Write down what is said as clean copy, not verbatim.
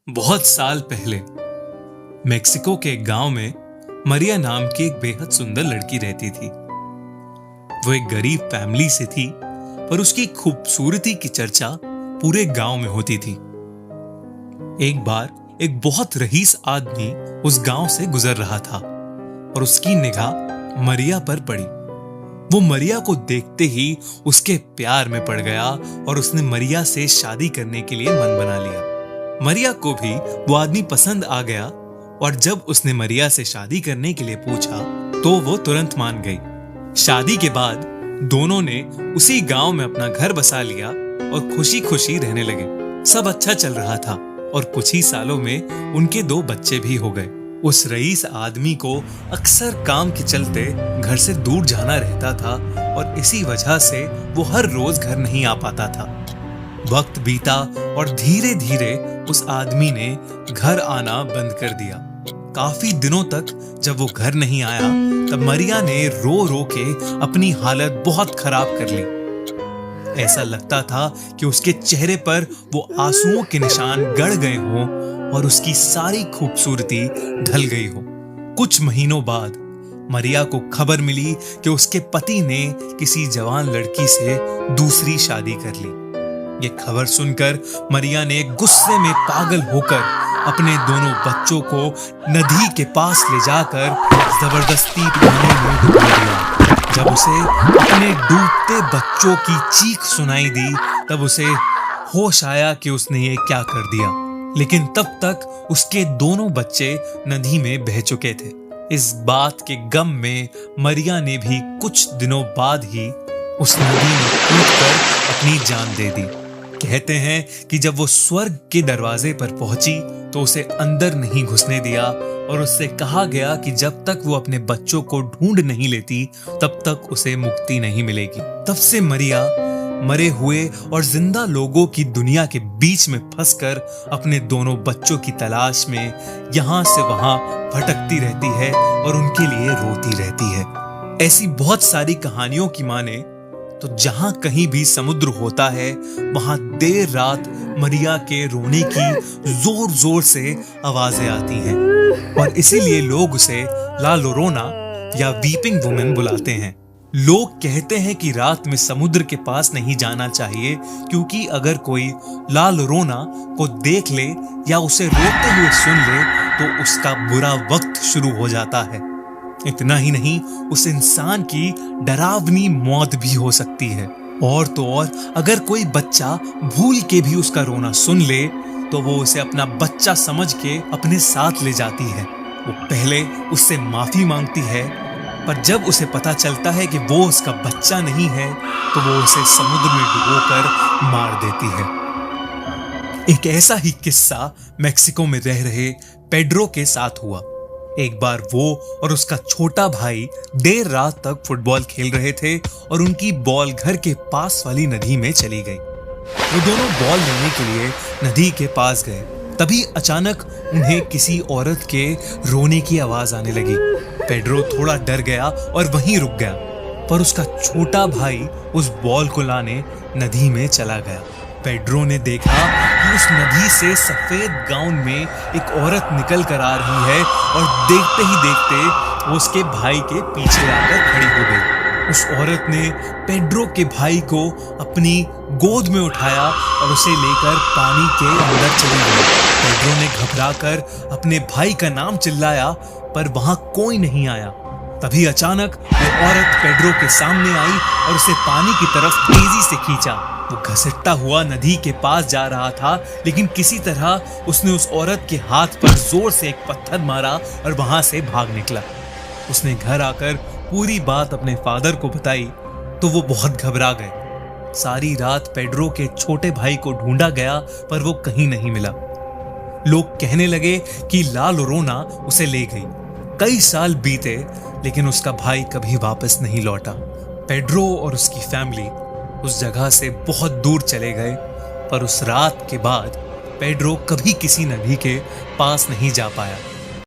बहुत साल पहले मेक्सिको के एक गांव में मरिया नाम की एक बेहद सुंदर लड़की रहती थी। वो एक गरीब फैमिली से थी, पर उसकी खूबसूरती की चर्चा पूरे गांव में होती थी। एक बार एक बहुत रईस आदमी उस गांव से गुजर रहा था और उसकी निगाह मरिया पर पड़ी। वो मरिया को देखते ही उसके प्यार में पड़ गया और उसने मरिया से शादी करने के लिए मन बना लिया। मरिया को भी वो आदमी पसंद आ गया और जब उसने मरिया से शादी करने के लिए पूछा तो वो तुरंत मान गई। शादी के बाद दोनों ने उसी गांव में अपना घर बसा लिया और खुशी खुशी रहने लगे। सब अच्छा चल रहा था और कुछ ही सालों में उनके 2 बच्चे भी हो गए। उस रईस आदमी को अक्सर काम के चलते घर से दूर जाना रहता था और इसी वजह से वो हर रोज घर नहीं आ पाता था। वक्त बीता और धीरे धीरे उस आदमी ने घर आना बंद कर दिया। काफी दिनों तक जब वो घर नहीं आया तब मरिया ने रो रो के अपनी हालत बहुत खराब कर ली। ऐसा लगता था कि उसके चेहरे पर वो आंसुओं के निशान गड़ गए हों और उसकी सारी खूबसूरती ढल गई हो। कुछ महीनों बाद मरिया को खबर मिली कि उसके पति ने किसी जवान लड़की से दूसरी शादी कर ली। ये खबर सुनकर मरिया ने गुस्से में पागल होकर अपने दोनों बच्चों को नदी के पास ले जाकर जबरदस्ती पानी में डुबा दिया। जब उसे अपने डूबते बच्चों की चीख सुनाई दी तब उसे होश आया कि उसने ये क्या कर दिया, लेकिन तब तक उसके दोनों बच्चे नदी में बह चुके थे। इस बात के गम में मरिया ने भी कुछ दिनों बाद ही उस नदी में कूदकर अपनी जान दे दी। कहते हैं कि जब वो स्वर्ग के दरवाजे पर पहुंची तो उसे अंदर नहीं घुसने दिया और उससे कहा गया कि जब तक वो अपने बच्चों को ढूंढ नहीं लेती तब तक उसे मुक्ति नहीं मिलेगी। तब से मरिया मरे हुए और जिंदा लोगों की दुनिया के बीच में फंसकर अपने दोनों बच्चों की तलाश में यहाँ से वहां भटकती रहती है और उनके लिए रोती रहती है। ऐसी बहुत सारी कहानियों की माने तो जहां कहीं भी समुद्र होता है वहां देर रात मरिया के रोने की जोर जोर से आवाजें आती हैं और इसीलिए लोग उसे ला लोरोना या वीपिंग वुमेन बुलाते हैं। लोग कहते हैं कि रात में समुद्र के पास नहीं जाना चाहिए क्योंकि अगर कोई ला लोरोना को देख ले या उसे रोते हुए सुन ले तो उसका बुरा वक्त शुरू हो जाता है। इतना ही नहीं, उस इंसान की डरावनी मौत भी हो सकती है। और तो और अगर कोई बच्चा भूल के भी उसका रोना सुन ले तो वो उसे अपना बच्चा समझ के अपने साथ ले जाती है। वो पहले उससे माफी मांगती है, पर जब उसे पता चलता है कि वो उसका बच्चा नहीं है तो वो उसे समुद्र में डुबोकर मार देती है। एक ऐसा ही किस्सा मेक्सिको में रह रहे पेड्रो के साथ हुआ। एक बार वो और उसका छोटा भाई देर रात तक फुटबॉल खेल रहे थे और उनकी बॉल घर के पास वाली नदी में चली गई। वो दोनों बॉल लेने के लिए नदी के पास गए, तभी अचानक उन्हें किसी औरत के रोने की आवाज आने लगी। पेड्रो थोड़ा डर गया और वहीं रुक गया, पर उसका छोटा भाई उस बॉल को लाने नदी में चला गया। पेड्रो ने देखा कि उस नदी से सफेद गाउन में एक औरत निकल कर आ रही है और देखते ही देखते वो उसके भाई के पीछे आकर खड़ी हो गई। उस औरत ने पेड्रो के भाई को अपनी गोद में उठाया और उसे लेकर पानी के अंदर चली गई। पेड्रो ने घबराकर अपने भाई का नाम चिल्लाया, पर वहां कोई नहीं आया। तभी अचानक वो औरत पेड्रो के सामने आई और उसे पानी की तरफ तेजी से खींचा। वो घसीटता हुआ नदी के पास जा रहा था, लेकिन किसी तरह उसने उस औरत के हाथ पर जोर से एक पत्थर मारा और वहां से भाग निकला। उसने घर आकर पूरी बात अपने फादर को बताई तो वो बहुत घबरा गए। सारी रात पेड्रो के छोटे भाई को ढूंढा गया, पर वो कहीं नहीं मिला। लोग कहने लगे कि ला लोरोना उसे ले गई। कई साल बीते, लेकिन उसका भाई कभी वापस नहीं लौटा। पेड्रो और उसकी फैमिली उस जगह से बहुत दूर चले गए, पर उस रात के बाद पेड्रो कभी किसी नदी के पास नहीं जा पाया।